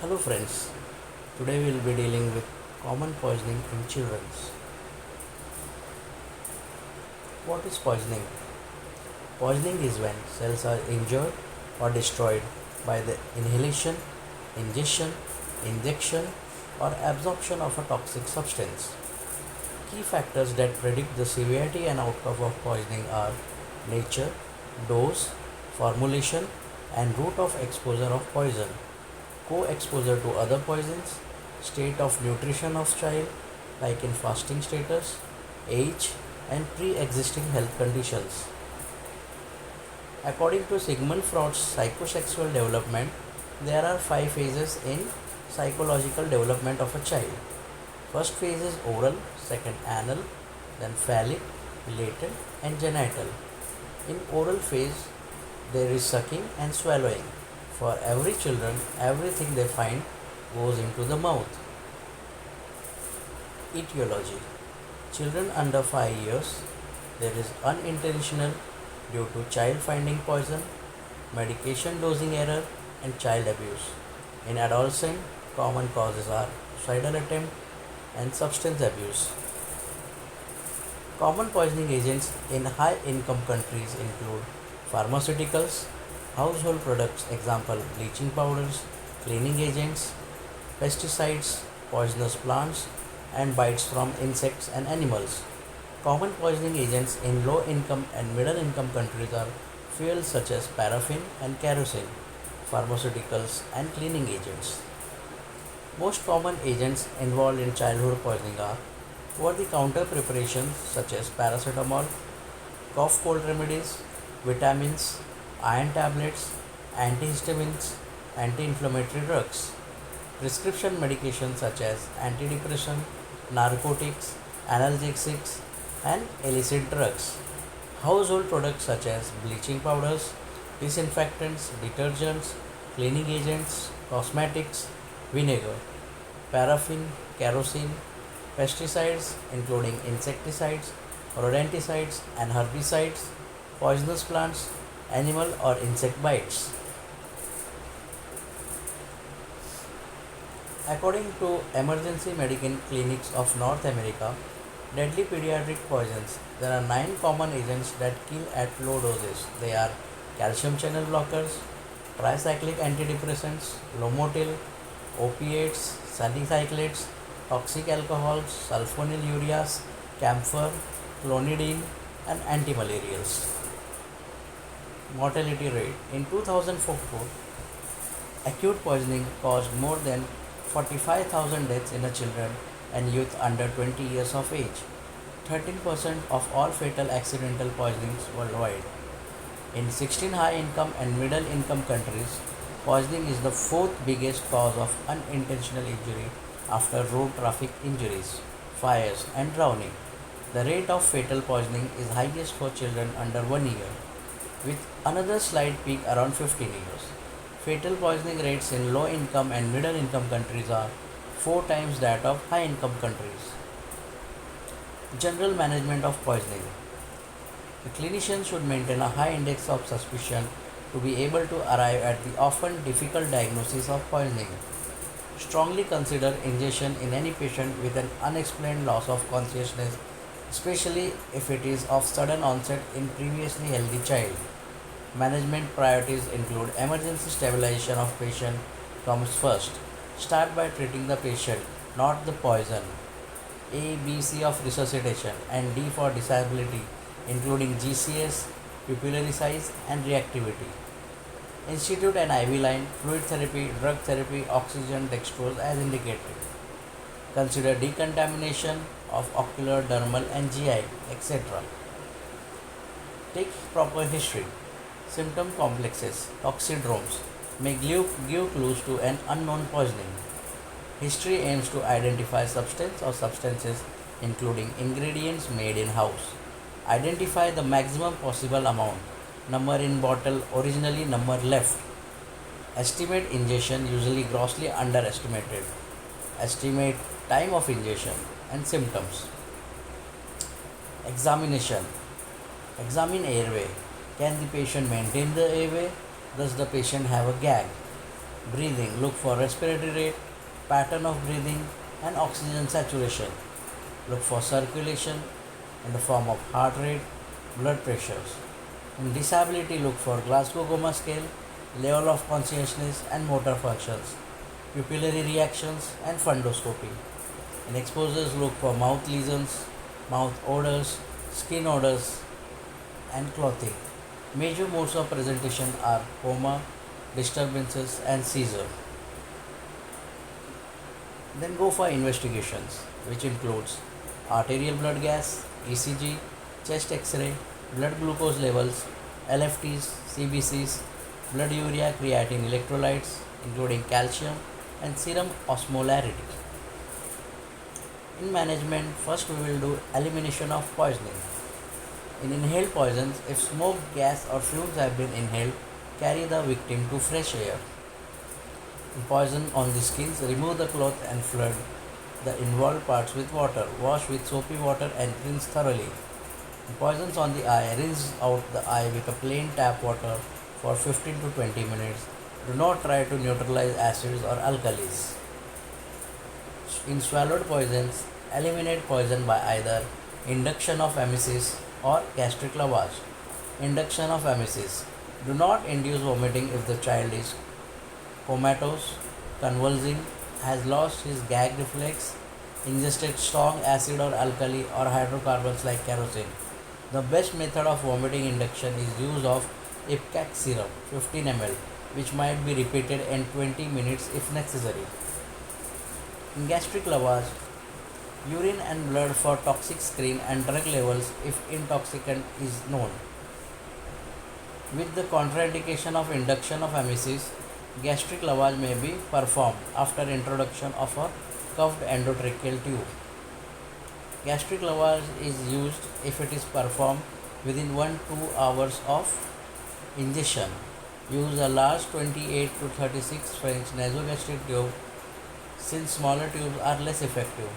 Hello friends, today we will be dealing with common poisoning in children. What is poisoning? Poisoning is when cells are injured or destroyed by the inhalation, ingestion, injection or absorption of a toxic substance. Key factors that predict the severity and outcome of poisoning are nature, dose, formulation and route of exposure of poison, co-exposure to other poisons, state of nutrition of child like in fasting status, age and pre-existing health conditions. According to Sigmund Freud's psychosexual development, there are 5 phases in psychological development of a child. First phase is oral, second anal, then phallic, latent and genital. In oral phase, there is sucking and swallowing. For every children, everything they find goes into the mouth. Etiology. Children under 5 years, there is unintentional due to child finding poison, medication dosing error and child abuse. In adolescent, common causes are suicidal attempt and substance abuse. Common poisoning agents in high income countries include pharmaceuticals, household products, example bleaching powders, cleaning agents, pesticides, poisonous plants, and bites from insects and animals. Common poisoning agents in low income and middle income countries are fuels such as paraffin and kerosene, pharmaceuticals, and cleaning agents. Most common agents involved in childhood poisoning are over the counter preparations such as paracetamol, cough cold remedies, vitamins, iron tablets, antihistamines, anti inflammatory drugs, prescription medications such as antidepressant, narcotics, analgesics, and illicit drugs, household products such as bleaching powders, disinfectants, detergents, cleaning agents, cosmetics, vinegar, paraffin, kerosene, pesticides including insecticides, rodenticides, and herbicides, poisonous plants, animal or insect bites. According to emergency medical clinics of North America, deadly pediatric poisons, there are 9 common agents that kill at low doses. They are calcium channel blockers, tricyclic antidepressants, Lomotil, opiates, salicylates, toxic alcohols, sulfonylureas, camphor, clonidine, and antimalarials. Mortality rate in 2004, acute poisoning caused more than 45,000 deaths in children and youth under 20 years of age. 13% of all fatal accidental poisonings worldwide. In 16 high income and middle income countries, poisoning is the fourth biggest cause of unintentional injury after road traffic injuries, fires, and drowning. The rate of fatal poisoning is highest for children under 1 year, with another slight peak around 15 years. Fatal poisoning rates in low income and middle income countries are 4 times that of high income countries. General management of poisoning. The clinician should maintain a high index of suspicion to be able to arrive at the often difficult diagnosis of poisoning. Strongly consider ingestion in any patient with an unexplained loss of consciousness, especially if it is of sudden onset in previously healthy child. Management priorities include emergency stabilization of patient comes first. Start by treating the patient, not the poison. A, B, C of resuscitation and D for disability, including GCS, pupillary size, and reactivity. Institute an IV line, fluid therapy, drug therapy, oxygen, dextrose as indicated. Consider decontamination of ocular, dermal, and GI, etc. Take proper history. Symptom complexes, toxidromes may give clues to an unknown poisoning. History aims to identify substance or substances including ingredients made in house. Identify the maximum possible amount. Number in bottle originally number left. Estimate ingestion usually grossly underestimated. Estimate time of ingestion and symptoms. Examination. Examine airway. Can the patient maintain the airway? Does the patient have a gag? Breathing, look for respiratory rate, pattern of breathing, and oxygen saturation. Look for circulation in the form of heart rate, blood pressures. In disability, look for Glasgow Coma Scale, level of consciousness and motor functions, pupillary reactions, and fundoscopy. In exposures, look for mouth lesions, mouth odors, skin odors, and clothing. Major modes of presentation are coma, disturbances, and seizure. Then go for investigations, which includes arterial blood gas, ECG, chest X-ray, blood glucose levels, LFTs, CBCs, blood urea creatinine electrolytes, including calcium, and serum osmolarity. In management, first we will do elimination of poisoning. In inhaled poisons, if smoke, gas, or fumes have been inhaled, carry the victim to fresh air. In poison on the skins, remove the cloth and flood the involved parts with water. Wash with soapy water and rinse thoroughly. In poisons on the eye, rinse out the eye with a plain tap water for 15 to 20 minutes. Do not try to neutralize acids or alkalis. In swallowed poisons, eliminate poison by either induction of emesis or gastric lavage. Induction of emesis. Do not induce vomiting if the child is comatose, convulsing, has lost his gag reflex, ingested strong acid or alkali or hydrocarbons like kerosene. The best method of vomiting induction is use of Ipcac syrup 15 ml, which might be repeated in 20 minutes if necessary. In gastric lavage, urine and blood for toxic screen and drug levels if intoxicant is known. With the contraindication of induction of emesis, gastric lavage may be performed after introduction of a cuffed endotracheal tube. Gastric lavage is used if it is performed within 1-2 hours of ingestion. Use a large 28 to 36 French nasogastric tube since smaller tubes are less effective.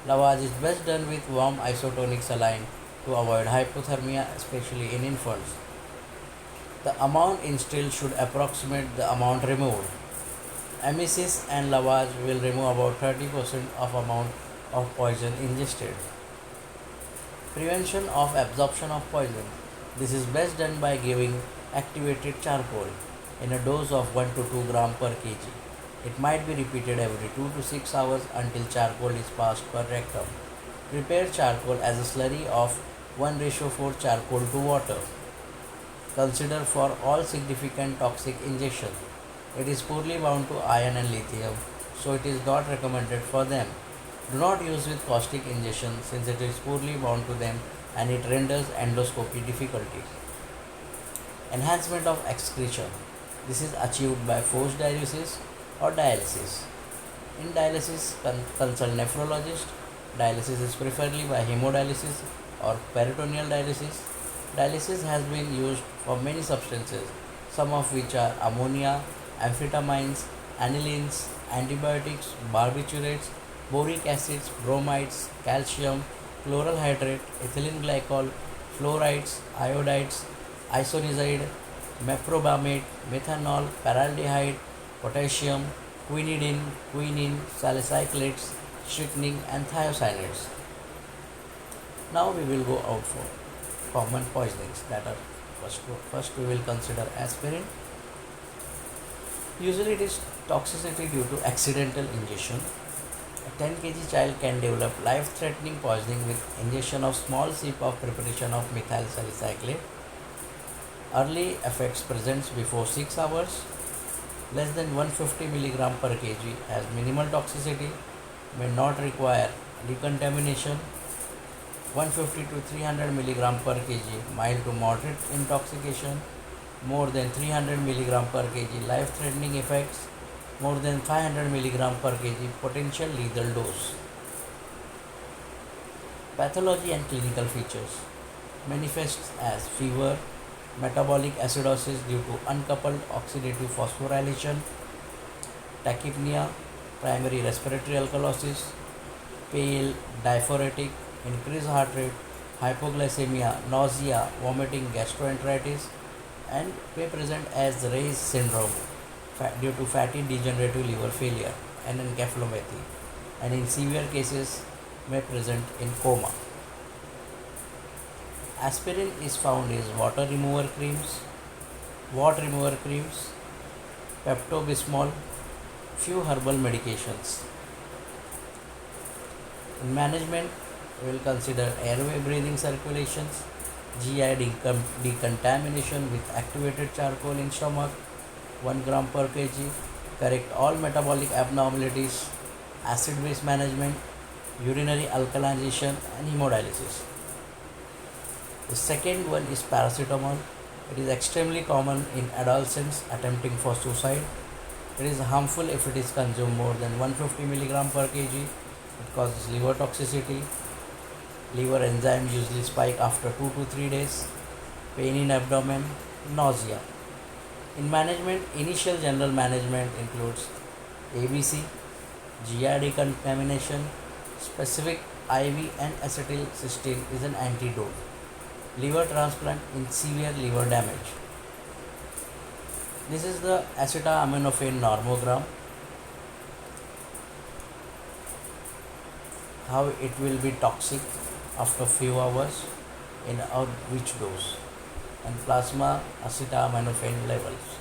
Lavage is best done with warm isotonic saline to avoid hypothermia, especially in infants. The amount instilled should approximate the amount removed. Emesis and lavage will remove about 30% of amount of poison ingested. Prevention of absorption of poison. This is best done by giving activated charcoal in a dose of 1 to 2 gram per kg. It might be repeated every 2 to 6 hours until charcoal is passed per rectum. Prepare charcoal as a slurry of 1:4 charcoal to water. Consider for all significant toxic injection. It is poorly bound to iron and lithium, so it is not recommended for them. Do not use with caustic injection since it is poorly bound to them and it renders endoscopy difficulty. Enhancement of excretion. This is achieved by forced diuresis or dialysis. In dialysis, consult nephrologist. Dialysis is preferably by hemodialysis or peritoneal dialysis. Dialysis has been used for many substances, some of which are ammonia, amphetamines, anilines, antibiotics, barbiturates, boric acids, bromides, calcium, chloral hydrate, ethylene glycol, fluorides, iodides, isoniazide, meprobamate, methanol, paraldehyde, potassium, quinidine, quinine, salicylates, strychnine, and thiocyanates. Now we will go out for common poisonings that are first we will consider aspirin. Usually it is toxicity due to accidental ingestion. A 10 kg child can develop life-threatening poisoning with ingestion of small sip of preparation of methyl salicylate. Early effects presents before 6 hours. Less than 150 mg per kg has minimal toxicity, may not require decontamination. 150 to 300 mg per kg mild to moderate intoxication. More than 300 mg per kg life-threatening effects. More than 500 mg per kg potential lethal dose. Pathology and clinical features. Manifests as fever, metabolic acidosis due to uncoupled oxidative phosphorylation, tachypnea, primary respiratory alkalosis, pale, diaphoretic, increased heart rate, hypoglycemia, nausea, vomiting, gastroenteritis, and may present as Reye's syndrome. due to fatty degenerative liver failure and encephalopathy, and in severe cases may present in coma. Aspirin is found in wart remover creams, Pepto-Bismol, few herbal medications. In management, we will consider airway breathing circulations, GI decontamination with activated charcoal in stomach, 1 gram per kg, correct all metabolic abnormalities, acid base management, urinary alkalization and hemodialysis. The second one is paracetamol. It is extremely common in adolescents attempting for suicide. It is harmful if it is consumed more than 150 mg per kg. It causes liver toxicity. Liver enzymes usually spike after 2 to 3 days. Pain in abdomen, nausea. In management, initial general management includes ABC, GI decontamination, specific IV and acetylcysteine is an antidote. Liver transplant in severe liver damage. This is the acetaminophen normogram. How it will be toxic after few hours, in which dose, and plasma acetaminophen levels.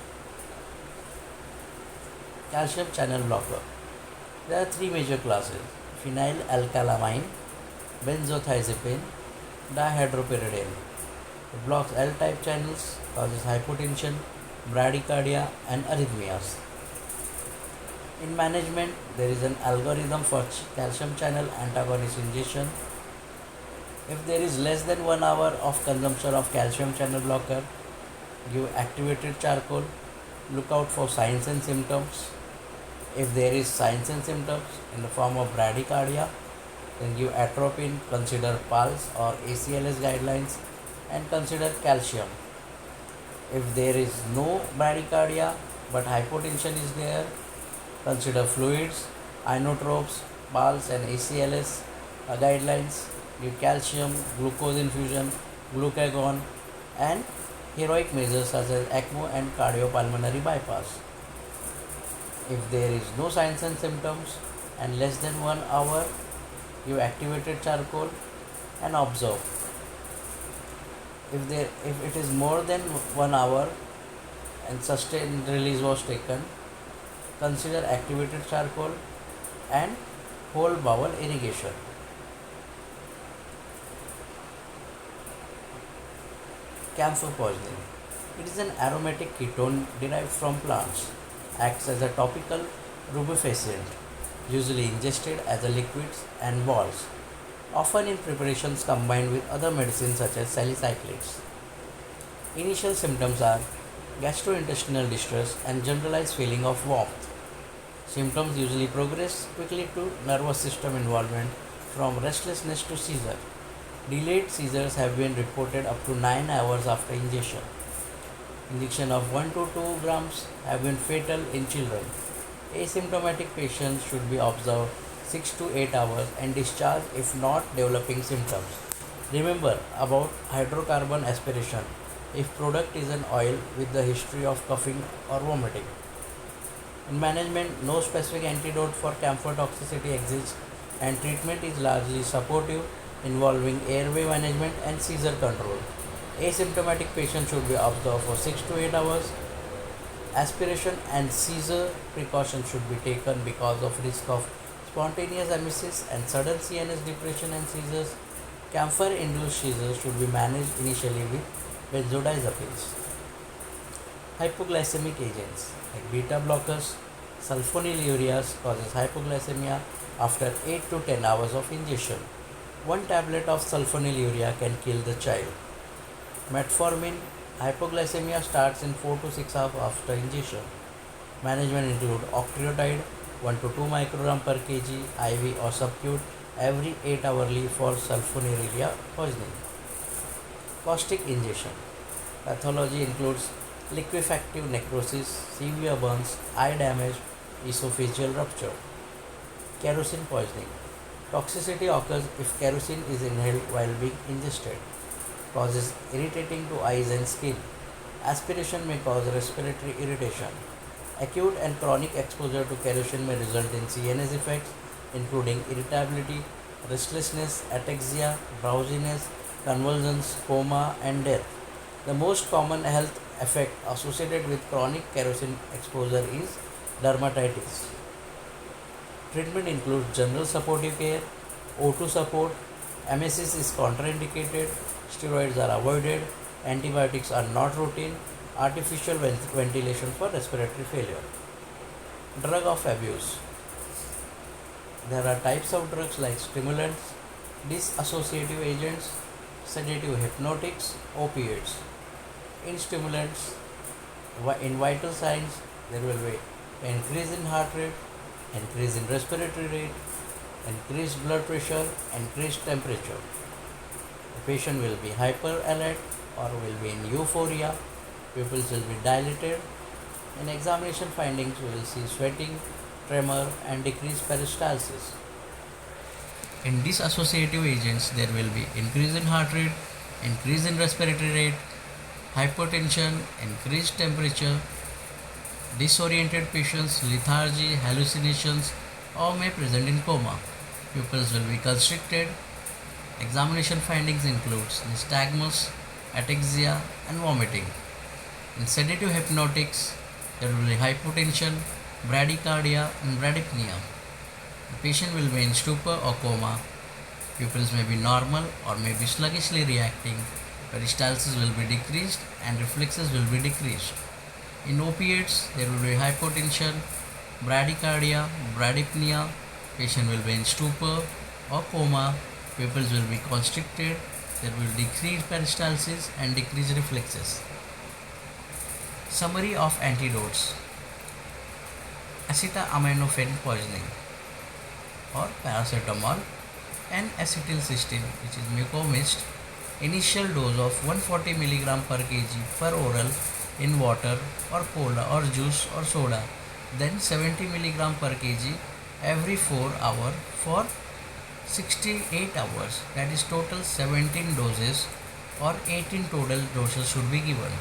Calcium channel blocker. There are three major classes: phenylalkylamine, benzothiazepine, dihydropyridine. It blocks L-type channels, causes hypotension, bradycardia and arrhythmias. In management, there is an algorithm for calcium channel antagonist ingestion. If there is less than 1 hour of consumption of calcium channel blocker, give activated charcoal. Look out for signs and symptoms. If there is signs and symptoms in the form of bradycardia, then give atropine, consider PALS or ACLS guidelines, and consider calcium. If there is no bradycardia but hypotension is there, consider fluids, inotropes, PALS and ACLS guidelines. Give calcium, glucose infusion, glucagon, and heroic measures such as ECMO and cardiopulmonary bypass. If there is no signs and symptoms and less than 1 hour, give activated charcoal and observe. If it is more than 1 hour and sustained release was taken, consider activated charcoal and whole bowel irrigation. Camphor poisoning. It is an aromatic ketone derived from plants. Acts as a topical rubefacient, usually ingested as a liquids and balls, often in preparations combined with other medicines such as salicylates. Initial symptoms are gastrointestinal distress and generalized feeling of warmth. Symptoms usually progress quickly to nervous system involvement from restlessness to seizure. Delayed seizures have been reported up to 9 hours after ingestion. Injection of 1 to 2 grams have been fatal in children. Asymptomatic patients should be observed 6 to 8 hours and discharged if not developing symptoms. Remember about hydrocarbon aspiration if product is an oil with the history of coughing or vomiting. In management, no specific antidote for camphor toxicity exists and treatment is largely supportive involving airway management and seizure control. Asymptomatic patients should be observed for 6 to 8 hours. Aspiration and seizure precautions should be taken because of risk of spontaneous emesis and sudden CNS depression and seizures. Camphor-induced seizures should be managed initially with benzodiazepines. Hypoglycemic agents like beta blockers, sulfonylureas causes hypoglycemia after 8 to 10 hours of ingestion. 1 tablet of sulfonylurea can kill the child. Metformin, hypoglycemia starts in 4 to 6 hours after ingestion. Management include octreotide 1 to 2 microgram per kg IV or subcut every 8 hourly for sulfonylurea poisoning. Caustic ingestion. Pathology includes liquefactive necrosis, severe burns, eye damage, esophageal rupture. Kerosene poisoning. Toxicity occurs if kerosene is inhaled while being ingested. Causes irritating to eyes and skin. Aspiration may cause respiratory irritation. Acute and chronic exposure to kerosene may result in CNS effects, including irritability, restlessness, ataxia, drowsiness, convulsions, coma, and death. The most common health effect associated with chronic kerosene exposure is dermatitis. Treatment includes general supportive care, O2 support, emesis is contraindicated, steroids are avoided, antibiotics are not routine, artificial ventilation for respiratory failure. Drug of abuse. There are types of drugs like stimulants, dissociative agents, sedative hypnotics, opioids. In stimulants, in vital signs, there will be increase in heart rate, increase in respiratory rate, increased blood pressure, increased temperature. The patient will be hyper alert or will be in euphoria, pupils will be dilated. In examination findings, we will see sweating, tremor, and decreased peristalsis. In dissociative agents, there will be increase in heart rate, increase in respiratory rate, hypotension, increased temperature, disoriented patients, lethargy, hallucinations, or may present in coma. Pupils will be constricted. Examination findings includes nystagmus, ataxia, and vomiting. In sedative hypnotics, there will be hypotension, bradycardia, and bradypnea. The patient will be in stupor or coma. Pupils may be normal or may be sluggishly reacting. Peristalsis will be decreased and reflexes will be decreased. In opiates, there will be hypotension, bradycardia, bradypnea. Patient will be in stupor or coma. Pupils will be constricted. There will be decreased peristalsis and decreased reflexes. Summary of antidotes. Acetaminophen poisoning or paracetamol and acetylcysteine, which is mucomist. Initial dose of 140 mg per kg per oral in water or cola or juice or soda, then 70 mg per kg every 4 hours for 68 hours. That is total 17 doses or 18 total doses should be given.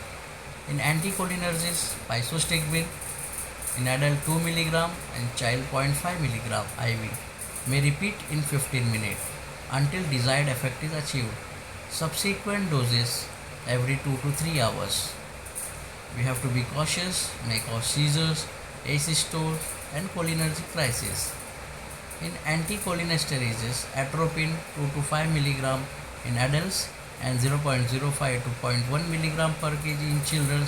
In anticholinergics, physostigmine in adult 2 mg and child 0.5 mg IV may repeat in 15 minutes until desired effect is achieved. Subsequent doses every 2 to 3 hours. We have to be cautious, may cause seizures, asystole, and cholinergic crisis. In anticholinesterases, atropine 2 to 5 mg in adults and 0.05 to 0.1 mg per kg in children,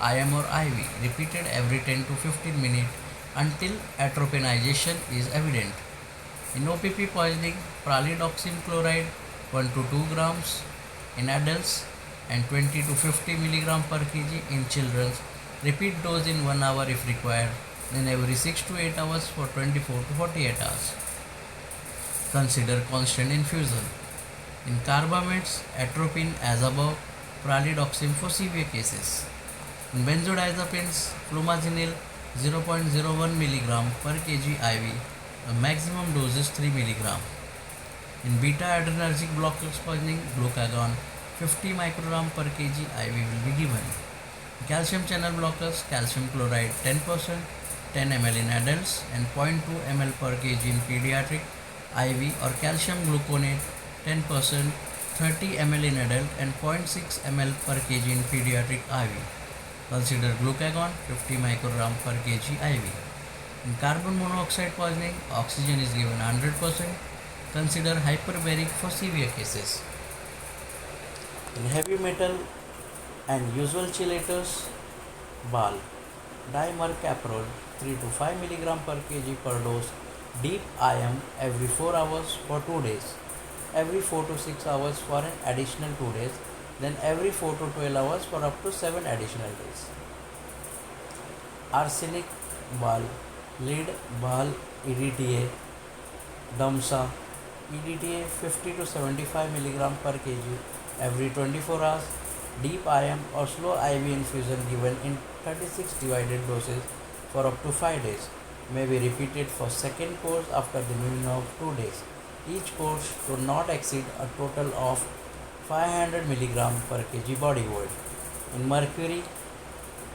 IM or IV, repeated every 10 to 15 minutes until atropinization is evident. In OPP poisoning, pralidoxime chloride 1 to 2 grams in adults and 20 to 50 mg per kg in children, repeat dose in 1 hour if required, then every 6 to 8 hours for 24 to 48 hours. Consider constant infusion. In carbamates, atropine as above, pralidoxime for severe cases. In benzodiazepines, flumazenil 0.01 mg per kg IV, the maximum dose is 3 mg. In beta-adrenergic blockers poisoning, glucagon 50 microgram per kg IV will be given. Calcium channel blockers, calcium chloride 10%, 10 ml in adults and 0.2 ml per kg in pediatric IV, or calcium gluconate 10%, 30 ml in adult and 0.6 ml per kg in pediatric IV. Consider glucagon 50 microgram per kg IV. In carbon monoxide poisoning, oxygen is given 100%. Consider hyperbaric for severe cases. In heavy metal and usual chelators, BAL, dimercaprol 3 to 5 mg per kg per dose, deep IM every 4 hours for 2 days, every 4 to 6 hours for an additional 2 days, then every 4 to 12 hours for up to 7 additional days. Arsenic BAL, lead BAL, EDTA, DAMSA, EDTA 50 to 75 mg per kg every 24 hours, deep IM or slow IV infusion given in 36 divided doses for up to 5 days, may be repeated for second course after the minimum of 2 days. Each course should not exceed a total of 500 mg per kg body weight. In mercury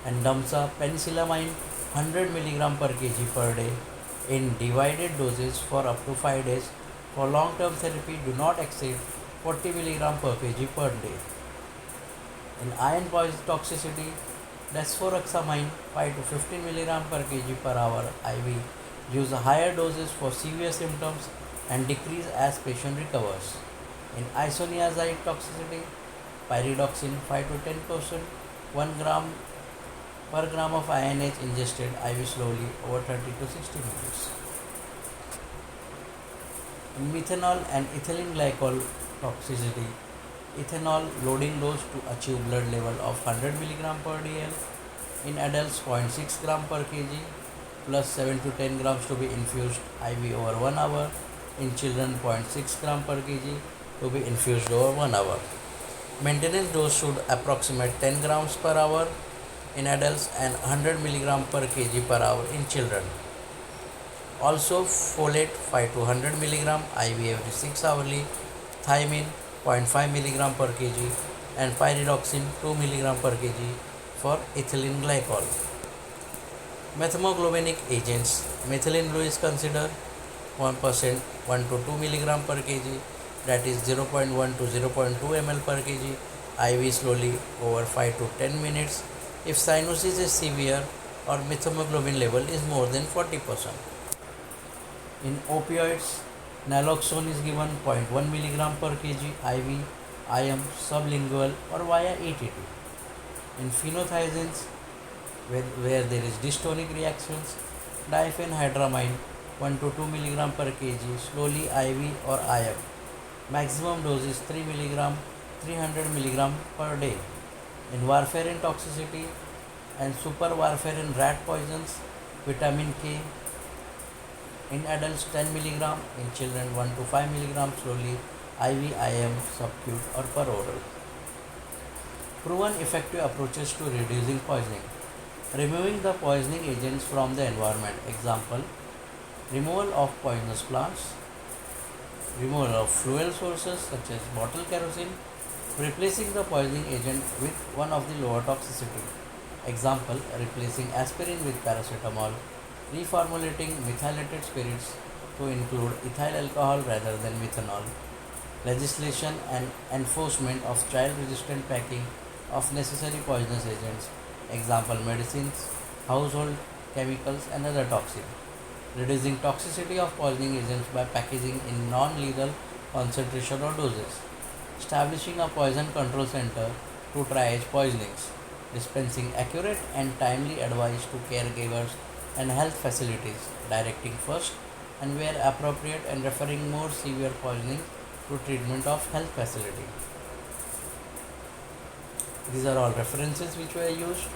and DAMSA, penicillamine 100 milligram per kg per day in divided doses for up to 5 days. For long-term therapy, do not exceed 40 milligram per kg per day. In iron poison toxicity, desforuxamine 5 to 15 milligram per kg per hour IV. Use higher doses for severe symptoms and decrease as patient recovers. In isoniazide toxicity, pyridoxine 5 to 10%, 1 gram per gram of INH ingested IV slowly over 30 to 60 minutes. In methanol and ethylene glycol toxicity, ethanol loading dose to achieve blood level of 100 mg per dl. In adults, 0.6 gram per kg plus 7 to 10 grams to be infused IV over 1 hour. In children, 0.6 gram per kg to be infused over 1 hour. Maintenance dose should approximate 10 grams per hour in adults and 100 mg per kg per hour in children. Also, folate 5 to 100 mg IV every 6 hourly, thiamine 0.5 mg per kg, and pyridoxine 2 mg per kg for ethylene glycol. Methemoglobinic agents. Methylene blue is considered 1% 1 to 2 mg per kg, that is 0.1 to 0.2 ml per kg, IV slowly over 5 to 10 minutes if cyanosis is severe or methemoglobin level is more than 40%. In opioids, naloxone is given 0.1 mg per kg IV, IM, sublingual or via ETT. In phenothiazines, where there is dystonic reactions, diphenhydramine 1 to 2 mg per kg slowly IV or IM. Maximum dose is 3 mg, 300 mg per day. In warfarin toxicity and super warfarin rat poisons, vitamin K in adults 10 mg, in children 1 to 5 mg slowly IV, IM, subcut or per oral. Proven effective approaches to reducing poisoning. Removing the poisoning agents from the environment. Example, removal of poisonous plants, removal of fuel sources such as bottled kerosene, replacing the poisoning agent with one of the lower toxicity. Example, replacing aspirin with paracetamol, reformulating methylated spirits to include ethyl alcohol rather than methanol. Legislation and enforcement of child-resistant packing of necessary poisonous agents. Example, medicines, household chemicals and other toxins. Reducing toxicity of poisoning agents by packaging in non-lethal concentration or doses. Establishing a poison control center to triage poisonings. Dispensing accurate and timely advice to caregivers and health facilities. Directing first and where appropriate and referring more severe poisoning to treatment of health facility. These are all references which were used.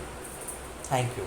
Thank you.